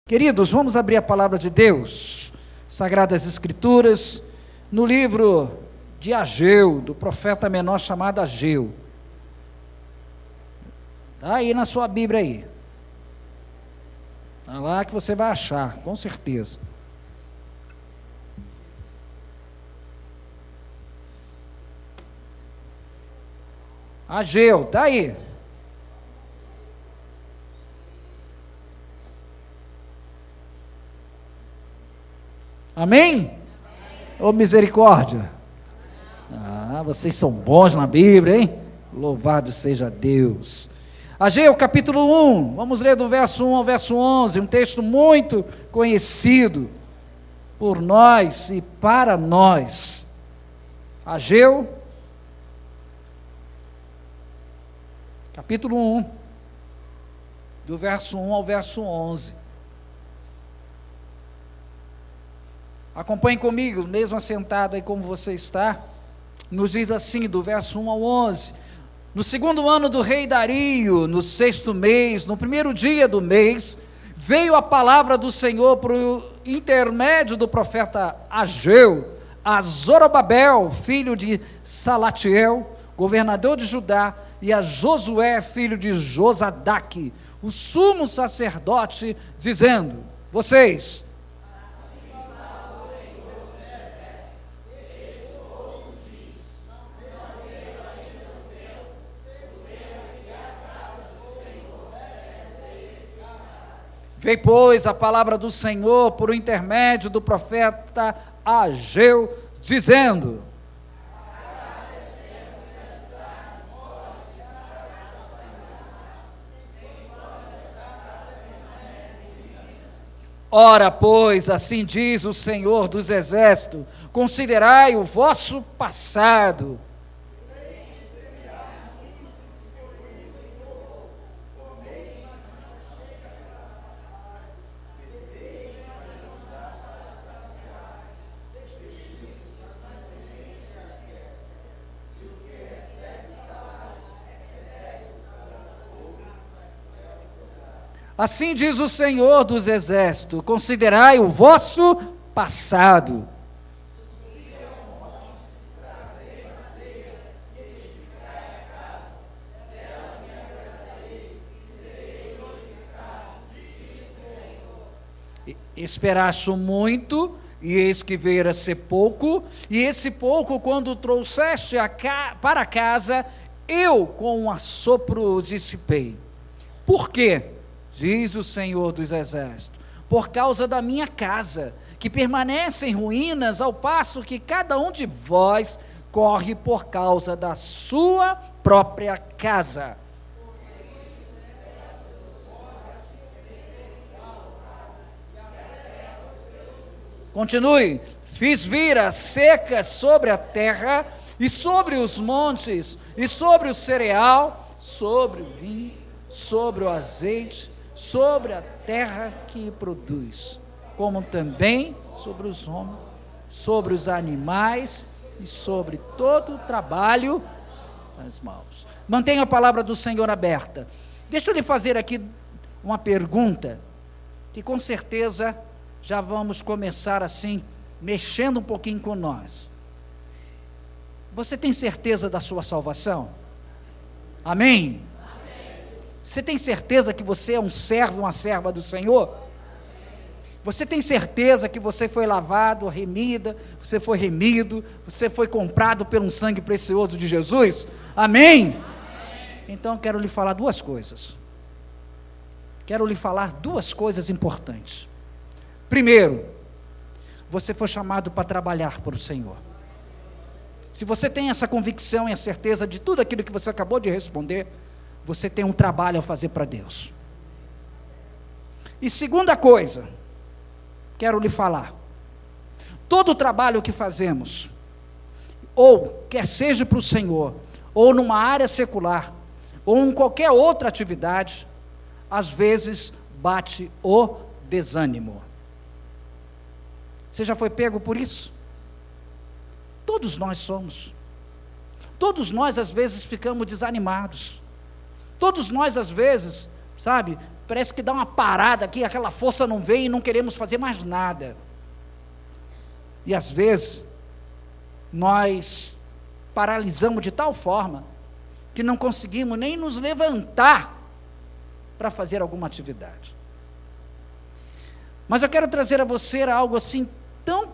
Queridos, vamos abrir a palavra de Deus, Sagradas Escrituras, no livro de Ageu, do profeta menor chamado Ageu. Está aí na sua Bíblia aí. Está lá que você vai achar, com certeza. Ageu, está aí. Amém? Ô misericórdia. Vocês são bons na Bíblia, hein? Louvado seja Deus. Ageu capítulo 1, vamos ler do verso 1 ao verso 11, um texto muito conhecido por nós e para nós. Ageu, capítulo 1, do verso 1 ao verso 11. Acompanhe comigo, mesmo assentado aí como você está. Nos diz assim, do verso 1 ao 11: No segundo ano do rei Dario, no sexto mês, no primeiro dia do mês, veio a palavra do Senhor por intermédio do profeta Ageu, a Zorobabel, filho de Salatiel, governador de Judá, e a Josué, filho de Josadaque, o sumo sacerdote, dizendo: Vocês veio, pois, a palavra do Senhor por intermédio do profeta Ageu, dizendo: Ora, pois, assim diz o Senhor dos Exércitos: considerai o vosso passado. Assim diz o Senhor dos Exércitos: considerai o vosso passado. Esperaste muito, e eis que veio a ser pouco, e esse pouco, quando trouxeste para casa, eu com um assopro o dissipei. Por quê? Diz o Senhor dos Exércitos: por causa da minha casa, que permanece em ruínas, ao passo que cada um de vós corre por causa da sua própria casa. Continue: fiz vir a seca sobre a terra, e sobre os montes, e sobre o cereal, sobre o vinho, sobre o azeite, sobre a terra que produz, como também sobre os homens, sobre os animais e sobre todo o trabalho das mãos. Mantenha a palavra do Senhor aberta. Deixa eu lhe fazer aqui uma pergunta, que com certeza já vamos começar assim, mexendo um pouquinho com nós. Você tem certeza da sua salvação? Amém? Você tem certeza que você é um servo, uma serva do Senhor? Você tem certeza que você foi lavado, remida, você foi remido, você foi comprado pelo sangue precioso de Jesus? Amém? Então quero lhe falar duas coisas. Quero lhe falar duas coisas importantes. Primeiro, você foi chamado para trabalhar para o Senhor. Se você tem essa convicção e a certeza de tudo aquilo que você acabou de responder, você tem um trabalho a fazer para Deus. E segunda coisa, quero lhe falar: todo o trabalho que fazemos, ou quer seja para o Senhor, ou numa área secular, ou em qualquer outra atividade, às vezes bate o desânimo. Você já foi pego por isso? Todos nós somos. Todos nós às vezes ficamos desanimados. Todos nós, às vezes, sabe, parece que dá uma parada aqui, aquela força não vem e não queremos fazer mais nada. E às vezes, nós paralisamos de tal forma, que não conseguimos nem nos levantar para fazer alguma atividade. Mas eu quero trazer a você algo assim tão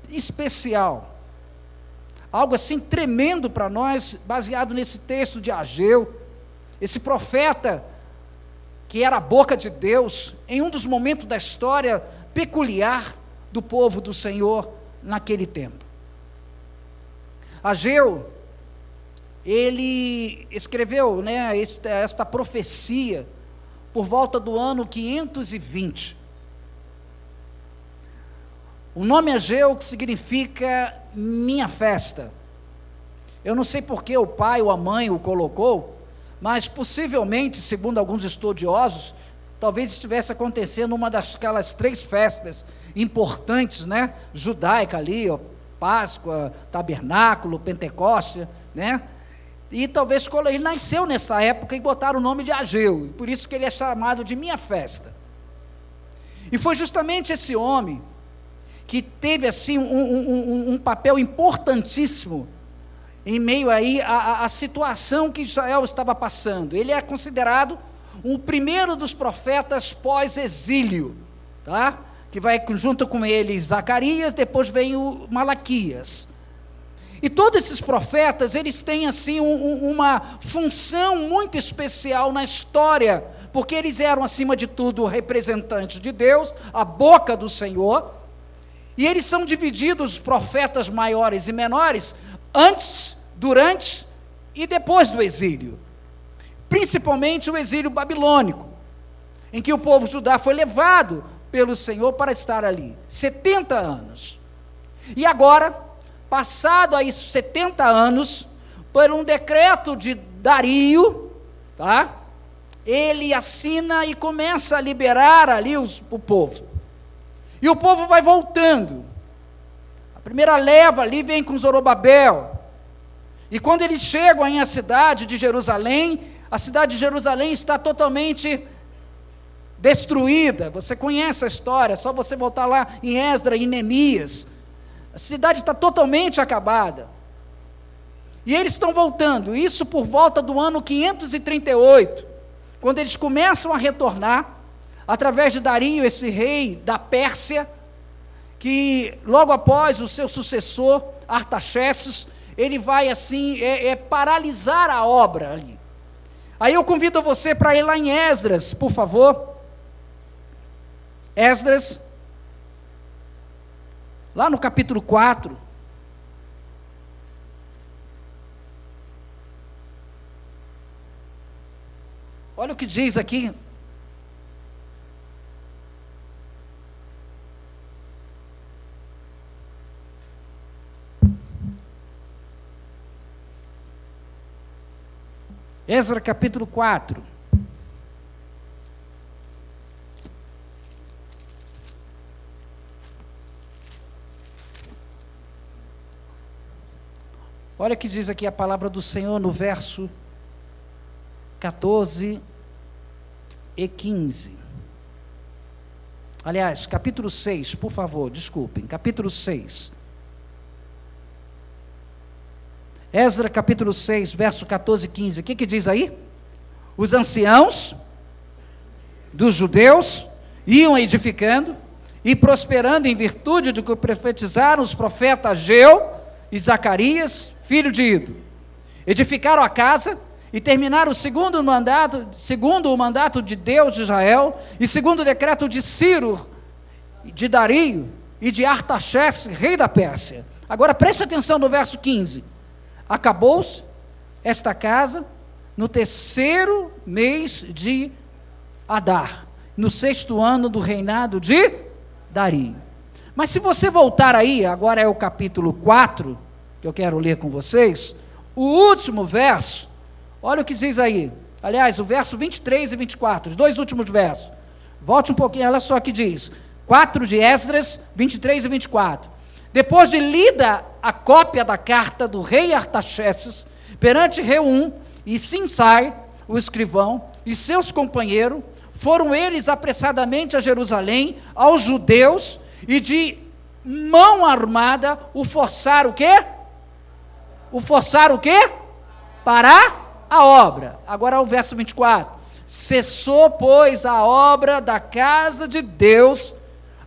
especial, algo assim tremendo para nós, baseado nesse texto de Ageu, esse profeta que era a boca de Deus, em um dos momentos da história peculiar do povo do Senhor naquele tempo. Ageu, ele escreveu, esta profecia por volta do ano 520. O nome Ageu, que significa minha festa. Eu não sei por que o pai ou a mãe o colocou, mas possivelmente, segundo alguns estudiosos, talvez estivesse acontecendo uma daquelas 3 festas importantes, judaica ali, Páscoa, Tabernáculo, Pentecoste, e talvez ele nasceu nessa época e botaram o nome de Ageu, por isso que ele é chamado de minha festa. E foi justamente esse homem que teve assim um papel importantíssimo em meio aí à situação que Israel estava passando. Ele é considerado o primeiro dos profetas pós-exílio, tá? Que vai junto com ele Zacarias, depois vem o Malaquias. E todos esses profetas, eles têm assim uma função muito especial na história, porque eles eram acima de tudo representantes de Deus, a boca do Senhor, e eles são divididos, os profetas maiores e menores, antes, durante e depois do exílio, principalmente o exílio babilônico, em que o povo judeu foi levado pelo Senhor para estar ali, 70 anos, e agora, passado aí 70 anos, por um decreto de Dario, tá? Ele assina e começa a liberar ali o povo, e o povo vai voltando. A primeira leva ali vem com Zorobabel, e quando eles chegam aí à cidade de Jerusalém, a cidade de Jerusalém está totalmente destruída. Você conhece a história, é só você voltar lá em Esdras e Neemias. A cidade está totalmente acabada, e eles estão voltando, isso por volta do ano 538, quando eles começam a retornar, através de Dario, esse rei da Pérsia, que logo após o seu sucessor, Artaxerxes, ele vai assim, paralisar a obra ali. Aí eu convido você para ir lá em Esdras, por favor. Esdras, lá no capítulo 4. Olha o que diz aqui. Esdras capítulo 4. Olha o que diz aqui a palavra do Senhor no verso 14 e 15. Aliás, capítulo 6, por favor, desculpem, capítulo 6. Esdras capítulo 6, verso 14 e 15, o que diz aí? Os anciãos dos judeus iam edificando e prosperando em virtude do que profetizaram os profetas Ageu e Zacarias, filho de Ido. Edificaram a casa e terminaram segundo o mandato de Deus de Israel e segundo o decreto de Ciro, de Dario e de Artaxerxes, rei da Pérsia. Agora preste atenção no verso 15. Acabou-se esta casa no 3º mês de Adar, no 6º ano do reinado de Dario. Mas se você voltar aí, agora é o capítulo 4, que eu quero ler com vocês, o último verso, olha o que diz aí, aliás, o verso 23 e 24, os 2 últimos versos, volte um pouquinho, olha só o que diz, 4 de Esdras, 23 e 24, depois de lida a cópia da carta do rei Artaxerxes, perante Reum e Sinsai, o escrivão, e seus companheiros, foram eles apressadamente a Jerusalém, aos judeus, e de mão armada o forçaram o quê? O forçaram o quê? Parar a obra. Agora o verso 24. Cessou, pois, a obra da casa de Deus,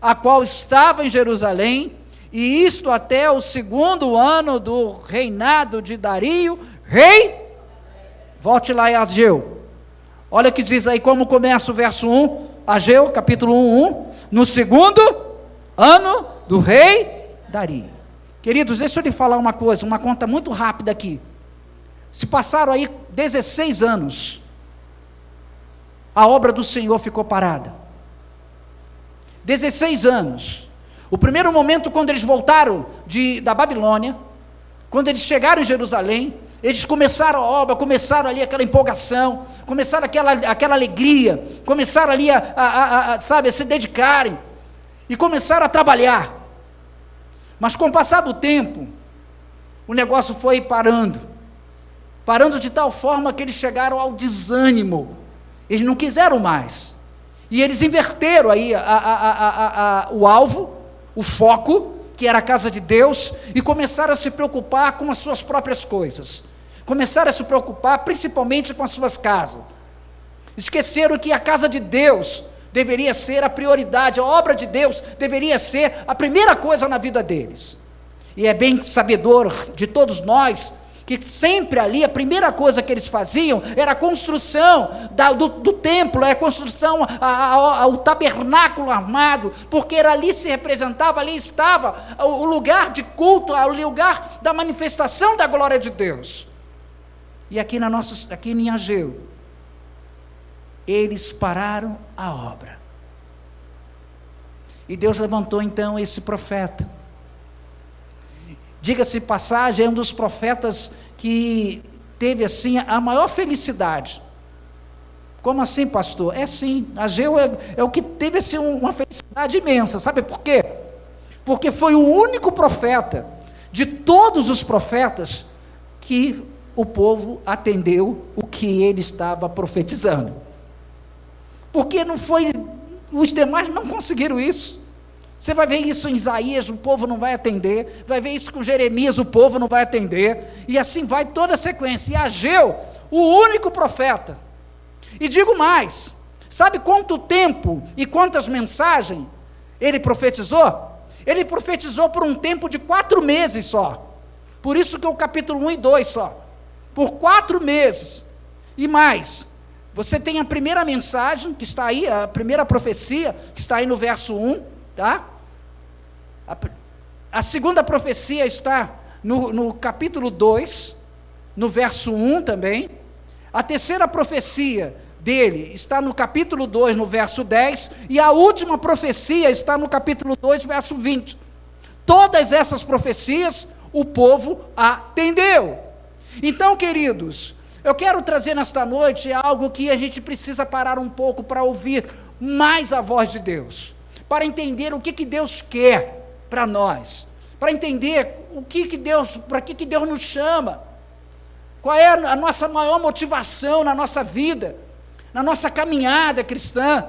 a qual estava em Jerusalém, e isto até o 2º ano do reinado de Dario, rei. Volte lá em Ageu. Olha o que diz aí, como começa o verso 1, Ageu, capítulo 1, no 2º ano do rei Dario. Queridos, deixa eu lhe falar uma coisa, uma conta muito rápida aqui. Se passaram aí 16 anos, a obra do Senhor ficou parada. 16 anos. O primeiro momento, quando eles voltaram da Babilônia, quando eles chegaram em Jerusalém, eles começaram a obra, começaram ali aquela empolgação, começaram aquela alegria, começaram ali a se dedicarem, e começaram a trabalhar. Mas com o passar do tempo, o negócio foi parando de tal forma que eles chegaram ao desânimo, eles não quiseram mais, e eles inverteram aí o alvo, o foco, que era a casa de Deus, e começaram a se preocupar com as suas próprias coisas, começaram a se preocupar principalmente com as suas casas, esqueceram que a casa de Deus deveria ser a prioridade, a obra de Deus deveria ser a primeira coisa na vida deles. E é bem sabedor de todos nós, que sempre ali a primeira coisa que eles faziam era a construção do templo, a construção ao tabernáculo armado, porque ali se representava, ali estava o lugar de culto, o lugar da manifestação da glória de Deus. E aqui em Ageu, eles pararam a obra. E Deus levantou então esse profeta. Diga-se passagem, é um dos profetas que teve assim a maior felicidade. Como assim, pastor? É sim, Ageu é o que teve assim uma felicidade imensa. Sabe por quê? Porque foi o único profeta de todos os profetas que o povo atendeu o que ele estava profetizando. Porque não foi, os demais não conseguiram isso. Você vai ver isso em Isaías, o povo não vai atender, vai ver isso com Jeremias, o povo não vai atender, e assim vai toda a sequência. E Ageu, o único profeta. E digo mais, sabe quanto tempo e quantas mensagens ele profetizou? Ele profetizou por um tempo de 4 meses só. Por isso que é o capítulo 1 e 2 só. Por 4 meses. E mais, você tem a primeira mensagem, que está aí, a primeira profecia, que está aí no verso 1, tá? A segunda profecia está no capítulo 2, no verso 1 também. A terceira profecia dele está no capítulo 2, no verso 10, e a última profecia está no capítulo 2, verso 20. Todas essas profecias o povo atendeu. Então, queridos, eu quero trazer nesta noite algo que a gente precisa parar um pouco para ouvir mais a voz de Deus, para entender o que Deus quer para nós, para entender para que Deus nos chama, qual é a nossa maior motivação na nossa vida, na nossa caminhada cristã.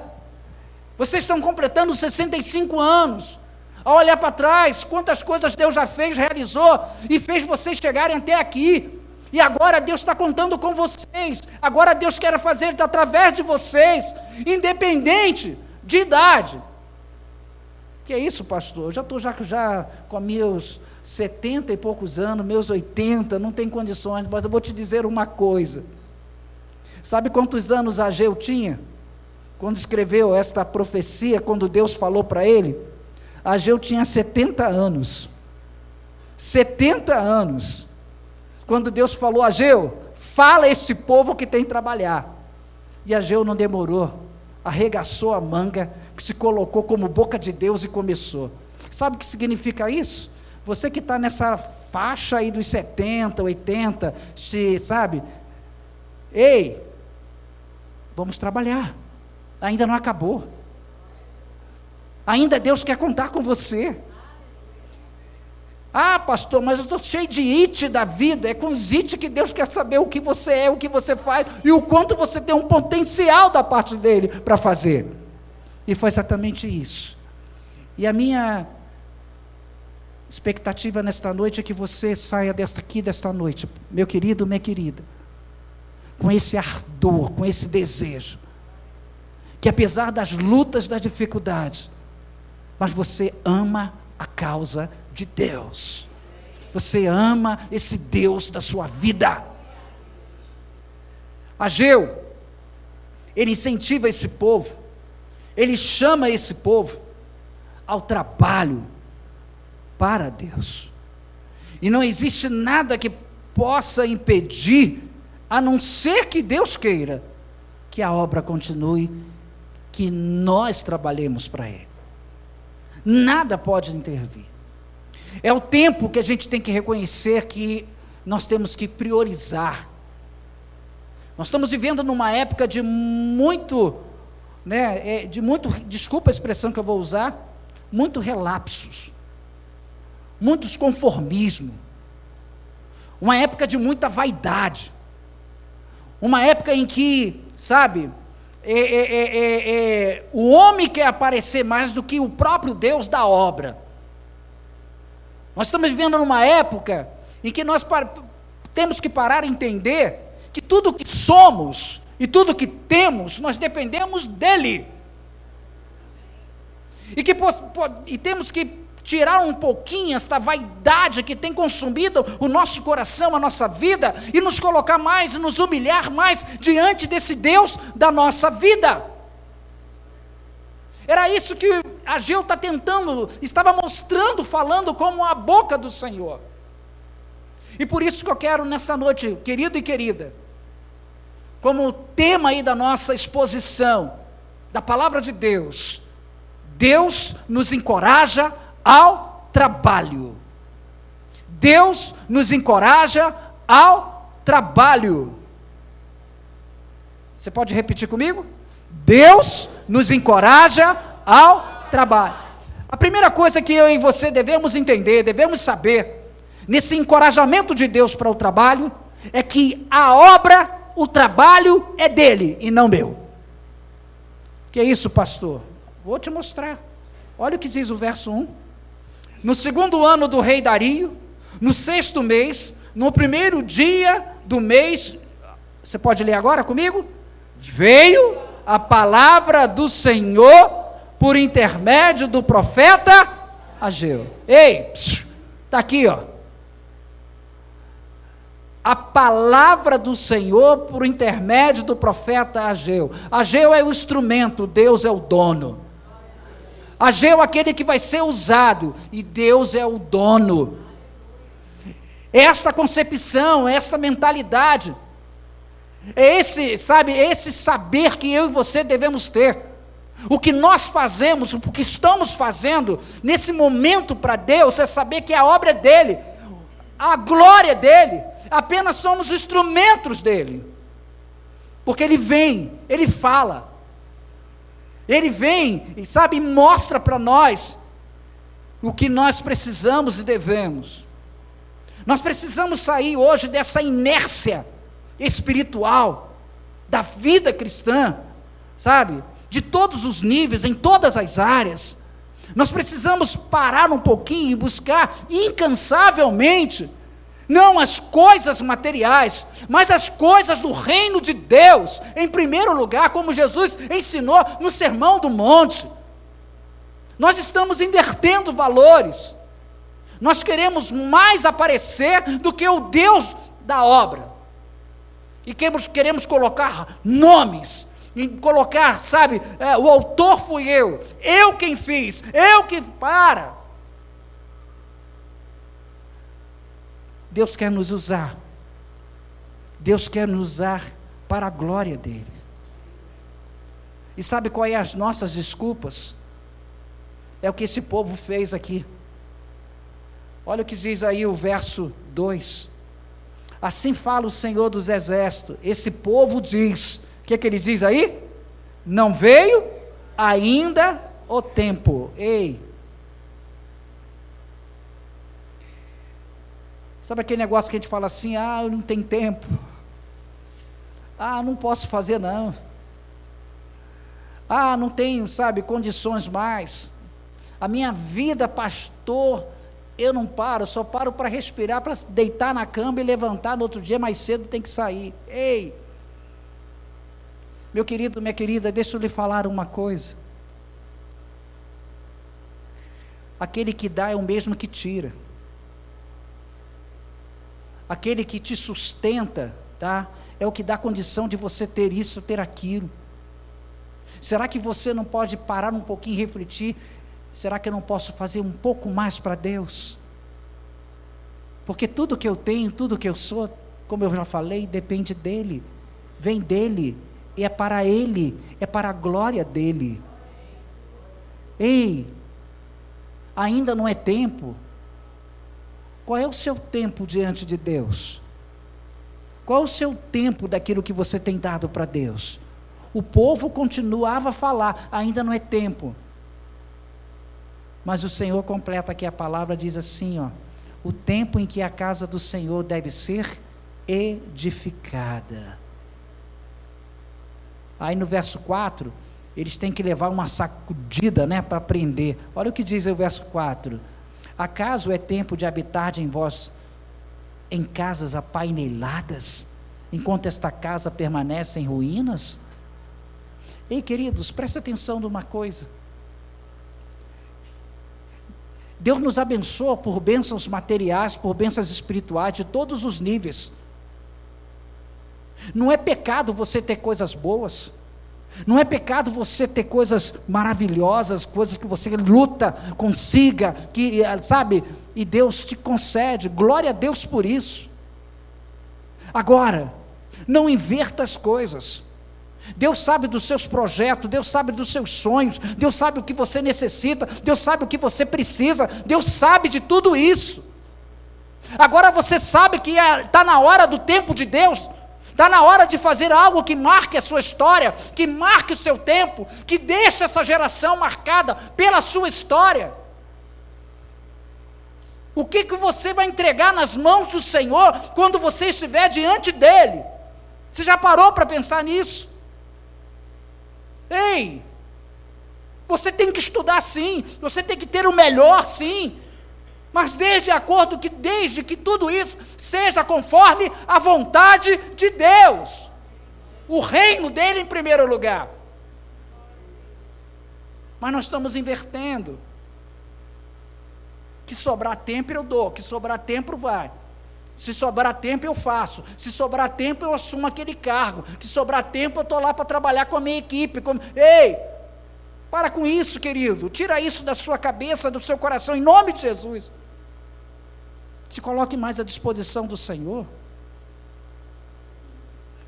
Vocês estão completando 65 anos, ao olhar para trás, quantas coisas Deus já fez, realizou, e fez vocês chegarem até aqui, e agora Deus está contando com vocês, agora Deus quer fazer através de vocês, independente de idade. Que é isso, pastor? Eu já estou já com meus 70 e poucos anos, meus 80, não tem condições, mas eu vou te dizer uma coisa. Sabe quantos anos Ageu tinha? Quando escreveu esta profecia, quando Deus falou para ele? Ageu tinha 70 anos. 70 anos. Quando Deus falou, Ageu, fala a esse povo que tem que trabalhar. E Ageu não demorou, arregaçou a manga, se colocou como boca de Deus e começou. Sabe o que significa isso? Você que está nessa faixa aí dos 70, 80, sabe? Ei, vamos trabalhar, ainda não acabou, ainda Deus quer contar com você. Ah, pastor, mas eu estou cheio de it da vida. É com os it que Deus quer saber o que você é, o que você faz e o quanto você tem um potencial da parte dele para fazer. E foi exatamente isso. E a minha expectativa nesta noite é que você saia desta noite, meu querido, minha querida, com esse ardor, com esse desejo, que apesar das lutas, das dificuldades, mas você ama a causa de Deus, você ama esse Deus da sua vida. Ageu, ele incentiva esse povo, ele chama esse povo ao trabalho para Deus, e não existe nada que possa impedir, a não ser que Deus queira, que a obra continue, que nós trabalhemos para Ele. Nada pode intervir. É o tempo que a gente tem que reconhecer que nós temos que priorizar. Nós estamos vivendo numa época de muito, desculpa a expressão que eu vou usar, muito relapsos, muitos conformismo, uma época de muita vaidade, uma época em que, sabe, o homem quer aparecer mais do que o próprio Deus da obra. Nós estamos vivendo numa época em que nós temos que parar e entender que tudo que somos e tudo que temos, nós dependemos dEle. E temos que tirar um pouquinho esta vaidade que tem consumido o nosso coração, a nossa vida, e nos colocar mais, nos humilhar mais diante desse Deus da nossa vida. Era isso que Ageu está tentando, estava mostrando, falando como a boca do Senhor. E por isso que eu quero nessa noite, querido e querida, como tema aí da nossa exposição, da palavra de Deus, Deus nos encoraja ao trabalho. Deus nos encoraja ao trabalho. Você pode repetir comigo? Deus nos encoraja ao trabalho. A primeira coisa que eu e você devemos entender, devemos saber, nesse encorajamento de Deus para o trabalho, é que a obra, o trabalho é dele e não meu. Que é isso, pastor? Vou te mostrar. Olha o que diz o verso 1. No 2º ano do rei Dario, no 6º mês, no 1º dia do mês, você pode ler agora comigo? Veio a palavra do Senhor por intermédio do profeta Ageu. Ei, está aqui, ó. A palavra do Senhor por intermédio do profeta Ageu. Ageu é o instrumento, Deus é o dono. Ageu é aquele que vai ser usado, e Deus é o dono. Essa concepção, essa mentalidade, é esse saber que eu e você devemos ter. O que nós fazemos, o que estamos fazendo, nesse momento para Deus, é saber que a obra é dele, a glória é dele, apenas somos instrumentos dele. Porque ele vem, ele fala, ele vem e sabe, mostra para nós o que nós precisamos e devemos. Nós precisamos sair hoje dessa inércia espiritual, da vida cristã, sabe, de todos os níveis, em todas as áreas. Nós precisamos parar um pouquinho e buscar incansavelmente, não as coisas materiais, mas as coisas do reino de Deus, em primeiro lugar, como Jesus ensinou no Sermão do Monte. Nós estamos invertendo valores, nós queremos mais aparecer do que o Deus da obra, e queremos colocar nomes, e colocar, sabe, o autor fui eu quem fiz, eu que para. Deus quer nos usar, Deus quer nos usar para a glória dele. E sabe qual é as nossas desculpas? É o que esse povo fez aqui. Olha o que diz aí o verso 2. Assim fala o Senhor dos Exércitos, esse povo diz, o que ele diz aí? Não veio ainda o tempo. Ei, Sabe aquele negócio que a gente fala assim, eu não tenho tempo, não posso fazer não, não tenho, condições mais, a minha vida, pastor, eu não paro, só paro para respirar, para deitar na cama e levantar no outro dia mais cedo, tem que sair. Ei, meu querido, minha querida, deixa eu lhe falar uma coisa, aquele que dá é o mesmo que tira, aquele que te sustenta, é o que dá condição de você ter isso, ter aquilo. Será que você não pode parar um pouquinho e refletir, será que eu não posso fazer um pouco mais para Deus? Porque tudo que eu tenho, tudo que eu sou, como eu já falei, depende dEle, vem dEle, e é para Ele, é para a glória dEle. Ei, ainda não é tempo? Qual é o seu tempo diante de Deus? Qual é o seu tempo daquilo que você tem dado para Deus? O povo continuava a falar, ainda não é tempo. Mas o Senhor completa aqui a palavra, diz assim, o tempo em que a casa do Senhor deve ser edificada. Aí no verso 4, eles têm que levar uma sacudida, para aprender. Olha o que diz o verso 4. Acaso é tempo de habitar em vós em casas apaineladas, enquanto esta casa permanece em ruínas? Ei, queridos, presta atenção numa coisa. Deus nos abençoa por bênçãos materiais, por bênçãos espirituais, de todos os níveis. Não é pecado você ter coisas boas, não é pecado você ter coisas maravilhosas, coisas que você luta, consiga, e Deus te concede, glória a Deus por isso. Agora, não inverta as coisas. Deus sabe dos seus projetos, Deus sabe dos seus sonhos, Deus sabe o que você necessita, Deus sabe o que você precisa, Deus sabe de tudo isso. Agora você sabe que está na hora do tempo de Deus, está na hora de fazer algo que marque a sua história, que marque o seu tempo, que deixe essa geração marcada pela sua história. O que você vai entregar nas mãos do Senhor quando você estiver diante dEle? Você já parou para pensar nisso? Ei, você tem que estudar sim, você tem que ter o melhor sim, mas desde que tudo isso seja conforme a vontade de Deus, o reino dele em primeiro lugar. Mas nós estamos invertendo, que sobrar tempo eu dou, que sobrar tempo vai, se sobrar tempo eu faço, se sobrar tempo eu assumo aquele cargo, que sobrar tempo eu estou lá para trabalhar com a minha equipe. Ei, para com isso, querido, tira isso da sua cabeça, do seu coração, em nome de Jesus. Se coloque mais à disposição do Senhor.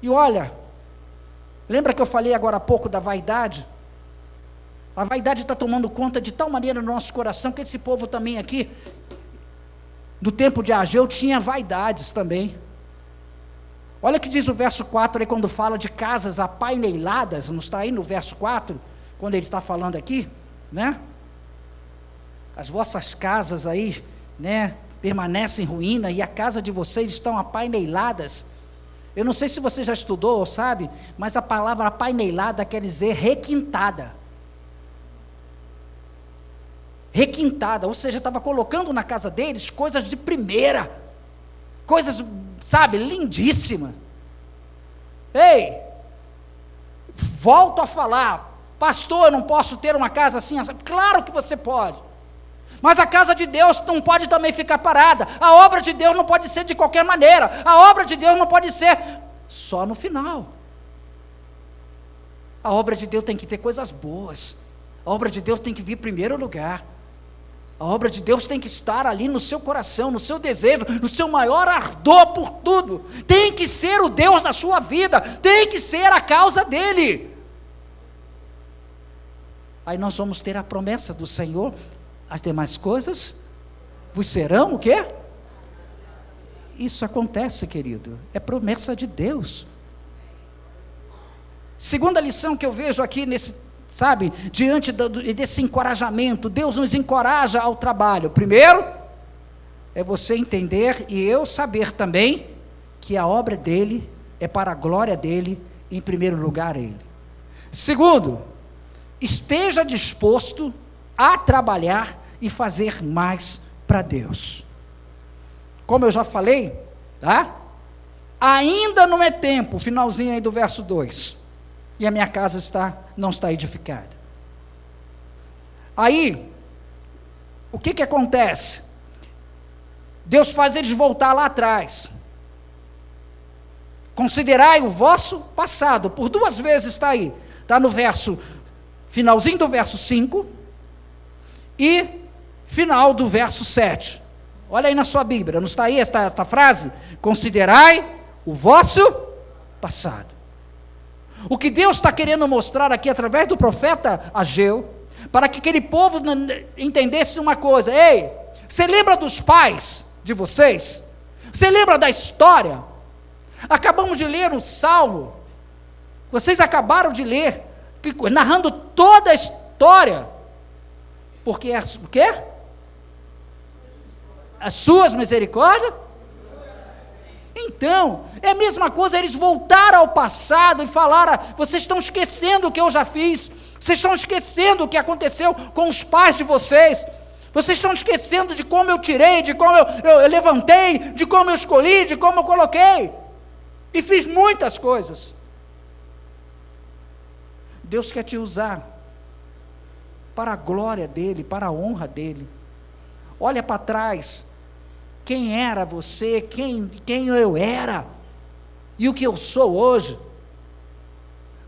E olha, lembra que eu falei agora há pouco da vaidade? A vaidade está tomando conta de tal maneira no nosso coração, que esse povo também aqui, do tempo de Ageu, tinha vaidades também. Olha o que diz o verso 4, aí, quando fala de casas apaineladas, não está aí no verso 4, quando ele está falando aqui, as vossas casas aí, permanecem em ruína, e a casa de vocês estão apaineladas. Eu não sei se você já estudou ou sabe, mas a palavra apainelada quer dizer requintada. Requintada, ou seja, estava colocando na casa deles coisas de primeira, coisas, lindíssimas. Ei, volto a falar, pastor, eu não posso ter uma casa assim, claro que você pode, mas a casa de Deus não pode também ficar parada, a obra de Deus não pode ser de qualquer maneira, a obra de Deus não pode ser só no final. A obra de Deus tem que ter coisas boas, a obra de Deus tem que vir em primeiro lugar. A obra de Deus tem que estar ali no seu coração, no seu desejo, no seu maior ardor por tudo. Tem que ser o Deus da sua vida, tem que ser a causa dele. Aí nós vamos ter a promessa do Senhor, as demais coisas vos serão o quê? Isso acontece, querido, é promessa de Deus. Segunda lição que eu vejo aqui diante desse encorajamento, Deus nos encoraja ao trabalho. Primeiro, é você entender e eu saber também que a obra dele é para a glória dele, em primeiro lugar ele. Segundo, esteja disposto a trabalhar e fazer mais para Deus. Como eu já falei, tá? Ainda não é tempo, finalzinho aí do verso 2, e a minha casa não está edificada. Aí, o que acontece? Deus faz eles voltar lá atrás. Considerai o vosso passado, por 2 vezes está aí, está no verso, finalzinho do verso 5, e final do verso 7, olha aí na sua Bíblia, não está aí esta frase? Considerai o vosso passado. O que Deus está querendo mostrar aqui, através do profeta Ageu, para que aquele povo entendesse uma coisa: ei, você lembra dos pais de vocês? Você lembra da história? Acabamos de ler um salmo, vocês acabaram de ler, narrando toda a história, porque o quê? As suas misericórdias? Então, é a mesma coisa, eles voltaram ao passado e falaram: vocês estão esquecendo o que eu já fiz, vocês estão esquecendo o que aconteceu com os pais de vocês, vocês estão esquecendo de como eu tirei, de como eu levantei, de como eu escolhi, de como eu coloquei, e fiz muitas coisas. Deus quer te usar para a glória dele, para a honra dele. Olha para trás, quem era você, quem eu era, e o que eu sou hoje.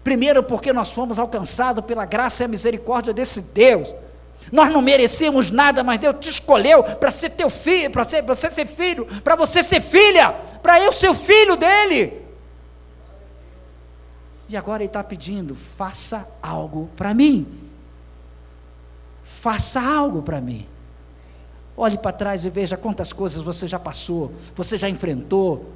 Primeiro, porque nós fomos alcançados pela graça e a misericórdia desse Deus. Nós não merecíamos nada, mas Deus te escolheu para ser teu filho, para você ser filho, para você ser filha, para eu ser o filho dele. E agora ele está pedindo: faça algo para mim. Faça algo para mim. Olhe para trás e veja quantas coisas você já passou, você já enfrentou.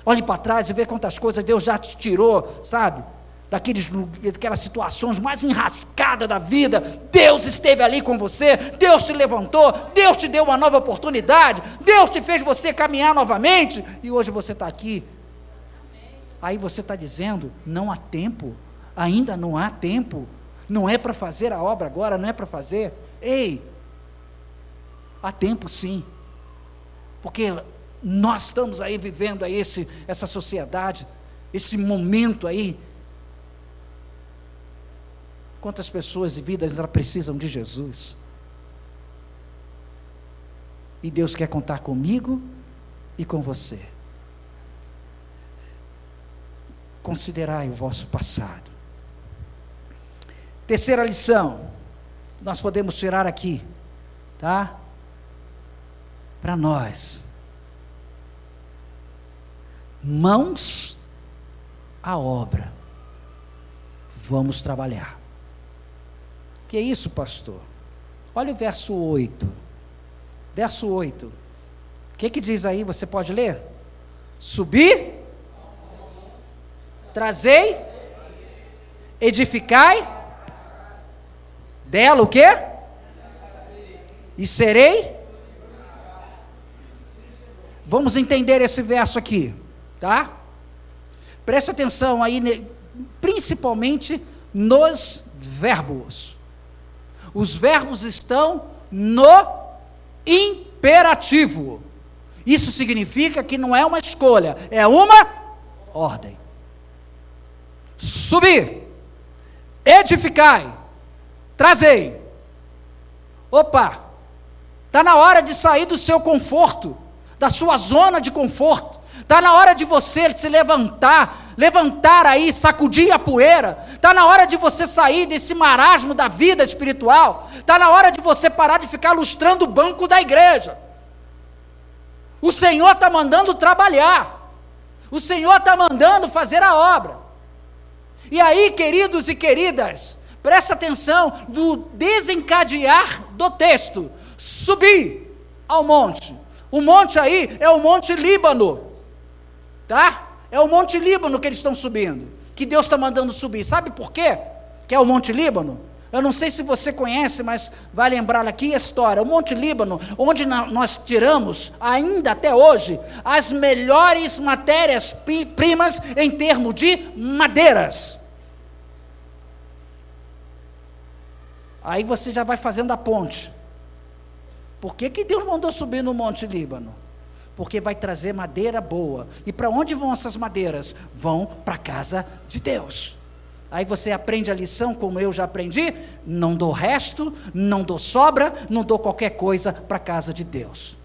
Olhe para trás e veja quantas coisas Deus já te tirou, sabe? Daquelas situações mais enrascadas da vida. Deus esteve ali com você, Deus te levantou, Deus te deu uma nova oportunidade, Deus te fez você caminhar novamente, e hoje você está aqui. Aí você está dizendo: não há tempo, ainda não há tempo, não é para fazer a obra agora, não é para fazer. Ei, há tempo sim, porque nós estamos aí vivendo aí essa sociedade, esse momento aí. Quantas pessoas e vidas elas precisam de Jesus? E Deus quer contar comigo e com você. Considerai o vosso passado. Terceira lição, nós podemos tirar aqui, tá? Para nós. Mãos à obra. Vamos trabalhar. Que é isso, pastor? Olha o verso 8. Verso 8. O que diz aí? Você pode ler? Subi, trazei, edificai, dela o quê? E serei. Vamos entender esse verso aqui, tá? Preste atenção aí, principalmente nos verbos. Os verbos estão no imperativo. Isso significa que não é uma escolha, é uma ordem. Subir, edificai, trazei. Opa, está na hora de sair do seu conforto, da sua zona de conforto. Está na hora de você se levantar aí, sacudir a poeira. Está na hora de você sair desse marasmo da vida espiritual. Está na hora de você parar de ficar lustrando o banco da igreja. O Senhor está mandando trabalhar. O Senhor está mandando fazer a obra. E aí, queridos e queridas, presta atenção do desencadear do texto. Subir ao monte. O monte aí é o Monte Líbano. Tá? É o Monte Líbano que eles estão subindo, que Deus está mandando subir. Sabe por quê que é o Monte Líbano? Eu não sei se você conhece, mas vai lembrar aqui a história. O Monte Líbano, onde nós tiramos, ainda até hoje, as melhores matérias-primas em termos de madeiras. Aí você já vai fazendo a ponte. Por que Deus mandou subir no Monte Líbano? Porque vai trazer madeira boa. E para onde vão essas madeiras? Vão para a casa de Deus. Aí você aprende a lição, como eu já aprendi: não dou resto, não dou sobra, não dou qualquer coisa para a casa de Deus.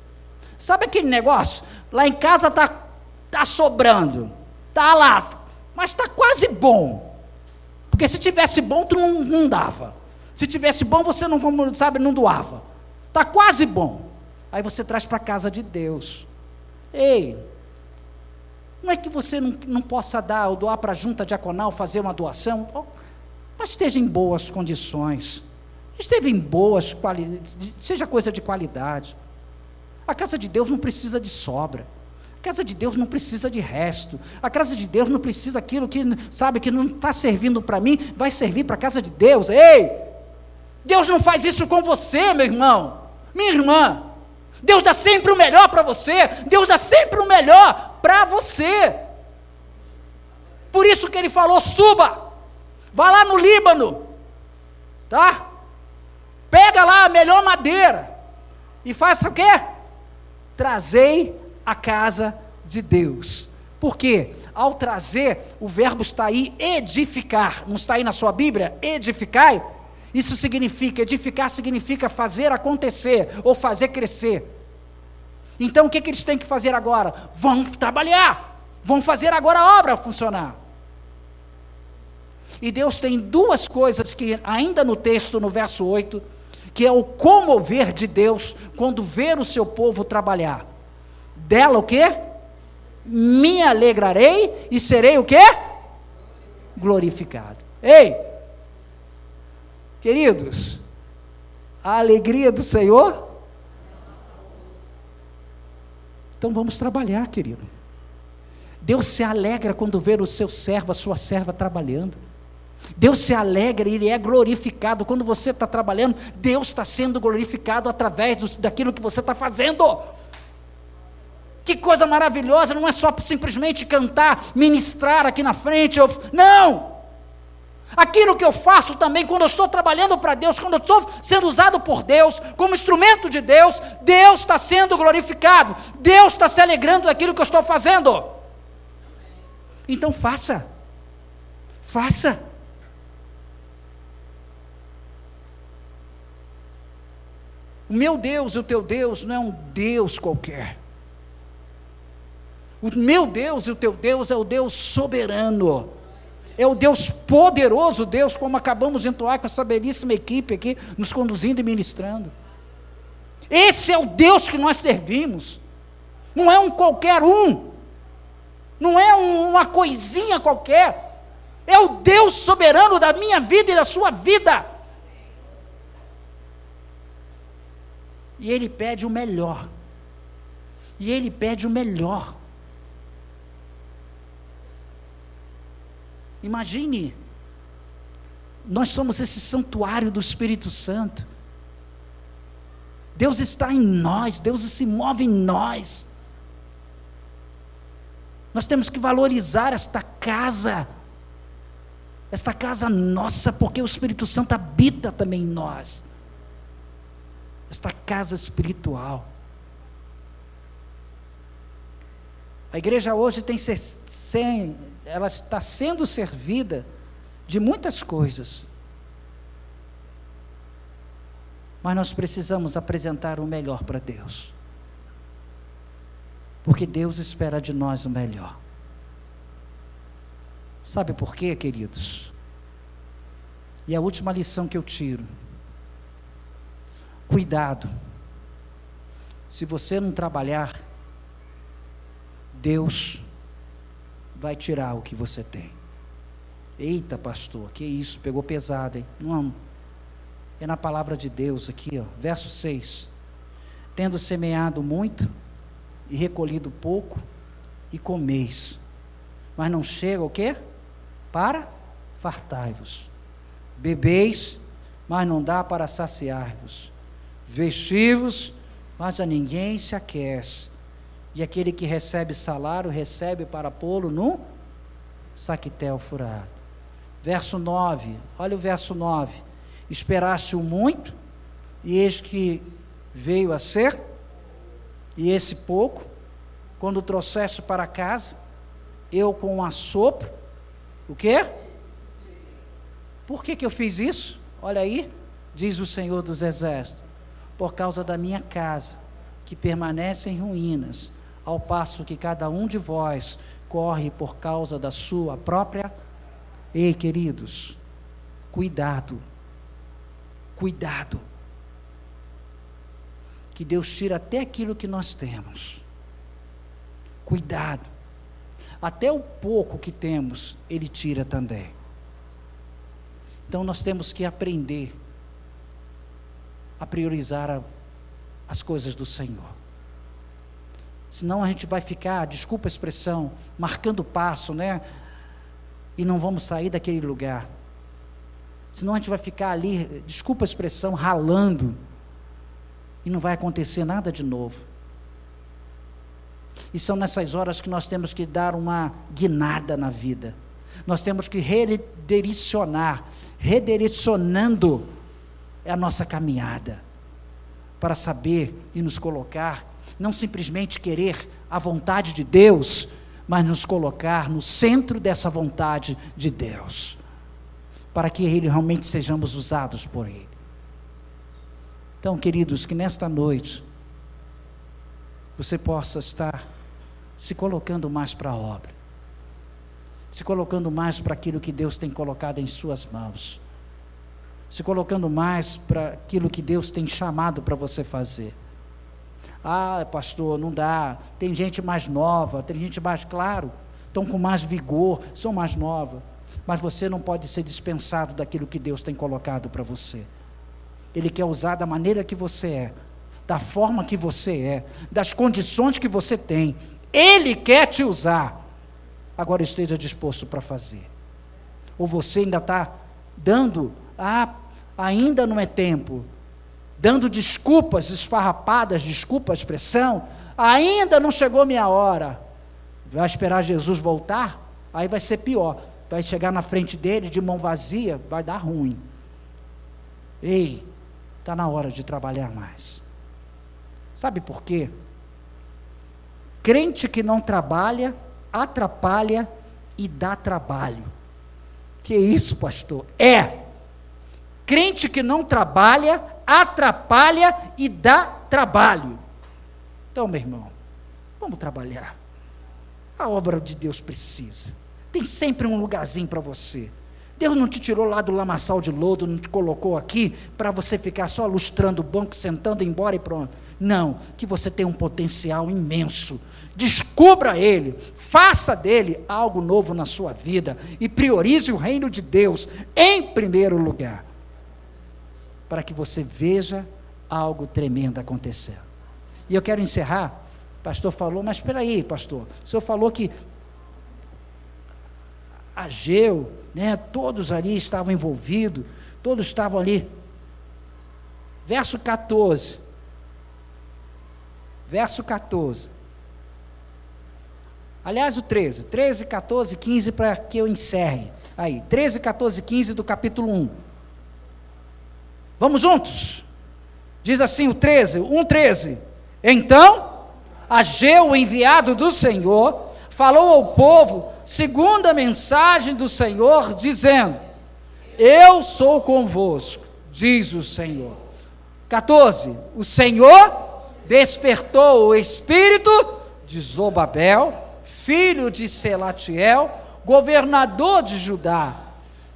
Sabe aquele negócio? Lá em casa tá sobrando, tá lá, mas está quase bom. Porque se tivesse bom, tu não dava. Se tivesse bom, você não doava. Está quase bom. Aí você traz para a casa de Deus. Ei, não é que você não possa dar ou doar para a junta diaconal, fazer uma doação, mas esteja em boas condições, esteja em boas qualidades, seja coisa de qualidade. A casa de Deus não precisa de sobra, a casa de Deus não precisa de resto, a casa de Deus não precisa aquilo que, sabe, que não está servindo para mim, vai servir para a casa de Deus. Ei, Deus não faz isso com você, meu irmão, minha irmã. Deus dá sempre o melhor para você, Deus dá sempre o melhor para você. Por isso que ele falou: suba, vá lá no Líbano, tá? Pega lá a melhor madeira e faça o quê? Trazei a casa de Deus. Por quê? Ao trazer, o verbo está aí, edificar, não está aí na sua Bíblia? Edificai. Isso significa, edificar significa fazer acontecer, ou fazer crescer. Então o que eles têm que fazer agora? Vão trabalhar, vão fazer agora a obra funcionar. E Deus tem duas coisas que ainda no texto, no verso 8, que é o comover de Deus, quando ver o seu povo trabalhar. Dela o quê? Me alegrarei e serei o quê? Glorificado. Ei! Queridos, a alegria do Senhor. Então vamos trabalhar, querido. Deus se alegra quando vê o seu servo, a sua serva trabalhando. Deus se alegra e Ele é glorificado. Quando você está trabalhando, Deus está sendo glorificado através daquilo que você está fazendo. Que coisa maravilhosa, não é só simplesmente cantar, ministrar aqui na frente, não! Aquilo que eu faço também, quando eu estou trabalhando para Deus, quando eu estou sendo usado por Deus, como instrumento de Deus, Deus está sendo glorificado, Deus está se alegrando daquilo que eu estou fazendo. Então faça. O meu Deus e o teu Deus não é um Deus qualquer. O meu Deus e o teu Deus é o Deus soberano. É o Deus poderoso, Deus, como acabamos de entoar com essa belíssima equipe aqui, nos conduzindo e ministrando. Esse é o Deus que nós servimos. Não é um qualquer um. Não é uma coisinha qualquer. É o Deus soberano da minha vida e da sua vida. E Ele pede o melhor. E Ele pede o melhor. Imagine, nós somos esse santuário do Espírito Santo. Deus está em nós, Deus se move em nós. Nós temos que valorizar esta casa nossa, porque o Espírito Santo habita também em nós. Esta casa espiritual. A igreja hoje ela está sendo servida de muitas coisas, mas nós precisamos apresentar o melhor para Deus, porque Deus espera de nós o melhor. Sabe por quê, queridos? E a última lição que eu tiro: cuidado, se você não trabalhar, Deus vai tirar o que você tem. Eita, pastor, que isso, pegou pesado, hein? Não, é na palavra de Deus aqui, ó, verso 6. Tendo semeado muito e recolhido pouco, e comeis, mas não chega o quê? Para fartai-vos, bebeis mas não dá para saciar-vos. Vestivos, mas a ninguém se aquece. E aquele que recebe salário, recebe para pô-lo no saquitel furado. Verso 9, olha o verso 9. Esperaste-o muito, e eis que veio a ser, e esse pouco, quando trouxeste para casa, eu com um assopro, o quê? Por que eu fiz isso? Olha aí, diz o Senhor dos Exércitos, por causa da minha casa, que permanece em ruínas, ao passo que cada um de vós corre por causa da sua própria. Ei, queridos, cuidado, que Deus tira até aquilo que nós temos, cuidado, até o pouco que temos, Ele tira também. Então nós temos que aprender a priorizar as coisas do Senhor. Senão a gente vai ficar, desculpa a expressão, marcando passo, né? E não vamos sair daquele lugar. Senão a gente vai ficar ali, desculpa a expressão, ralando. E não vai acontecer nada de novo. E são nessas horas que nós temos que dar uma guinada na vida. Nós temos que redirecionando a nossa caminhada, para saber e nos colocar, não simplesmente querer a vontade de Deus, mas nos colocar no centro dessa vontade de Deus, para que Ele realmente sejamos usados por Ele. Então, queridos, que nesta noite, você possa estar se colocando mais para a obra, se colocando mais para aquilo que Deus tem colocado em suas mãos, se colocando mais para aquilo que Deus tem chamado para você fazer. Ah, pastor, não dá, tem gente mais nova, tem gente mais, claro, estão com mais vigor, são mais novas, mas você não pode ser dispensado daquilo que Deus tem colocado para você. Ele quer usar da maneira que você é, da forma que você é, das condições que você tem. Ele quer te usar. Agora esteja disposto para fazer. Ou você ainda está dando, ainda não é tempo, dando desculpas esfarrapadas, desculpa a expressão, ainda não chegou minha hora. Vai esperar Jesus voltar? Aí vai ser pior. Vai chegar na frente dele de mão vazia, vai dar ruim. Ei, está na hora de trabalhar mais. Sabe por quê? Crente que não trabalha, atrapalha e dá trabalho. Que isso, pastor? Crente que não trabalha, atrapalha e dá trabalho. Então, meu irmão, vamos trabalhar. A obra de Deus precisa. Tem sempre um lugarzinho para você. Deus não te tirou lá do lamaçal de lodo, não te colocou aqui para você ficar só lustrando o banco, sentando, embora e pronto. Não, que você tem um potencial imenso. Descubra ele, faça dele algo novo na sua vida e priorize o reino de Deus em primeiro lugar, para que você veja algo tremendo acontecer. E eu quero encerrar. O pastor falou, mas espera aí, pastor, o senhor falou que Ageu, né, todos ali estavam envolvidos, todos estavam ali. Verso 14. Aliás, o 13, 14, 15, para que eu encerre. Aí, 13, 14, 15 do capítulo 1. Vamos juntos? Diz assim o 13, 1:13. Então, Ageu, o enviado do Senhor, falou ao povo, segundo a mensagem do Senhor, dizendo: eu sou convosco, diz o Senhor. 14. O Senhor despertou o espírito de Zorobabel, filho de Selatiel, governador de Judá,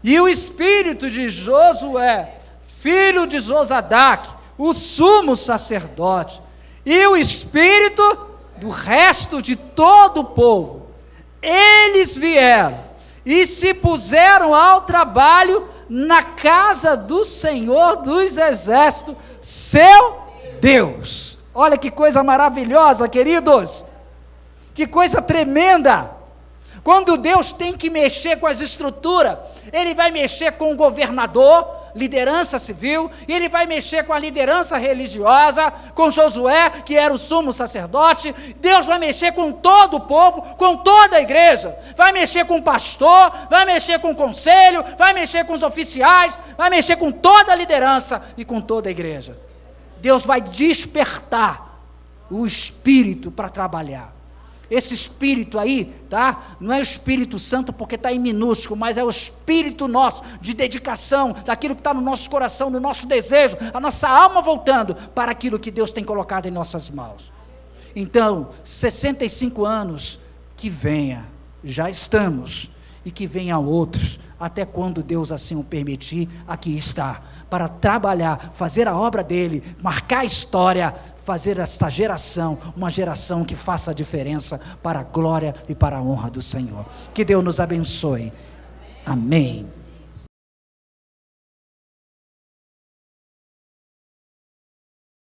e o espírito de Josué, filho de Josadaque, o sumo sacerdote, e o espírito do resto de todo o povo. Eles vieram e se puseram ao trabalho na casa do Senhor dos Exércitos, seu Deus. Olha que coisa maravilhosa, queridos, que coisa tremenda. Quando Deus tem que mexer com as estruturas, Ele vai mexer com o governador, liderança civil, e Ele vai mexer com a liderança religiosa, com Josué, que era o sumo sacerdote. Deus vai mexer com todo o povo, com toda a igreja, vai mexer com o pastor, vai mexer com o conselho, vai mexer com os oficiais, vai mexer com toda a liderança e com toda a igreja. Deus vai despertar o Espírito para trabalhar. Esse Espírito aí, tá? Não é o Espírito Santo porque está em minúsculo, mas é o Espírito nosso, de dedicação, daquilo que está no nosso coração, no nosso desejo, a nossa alma voltando para aquilo que Deus tem colocado em nossas mãos. Então, 65 anos, que venha, já estamos, e que venha outros, até quando Deus assim o permitir, aqui está, para trabalhar, fazer a obra dele, marcar a história, fazer esta geração, uma geração que faça a diferença para a glória e para a honra do Senhor. Que Deus nos abençoe. Amém.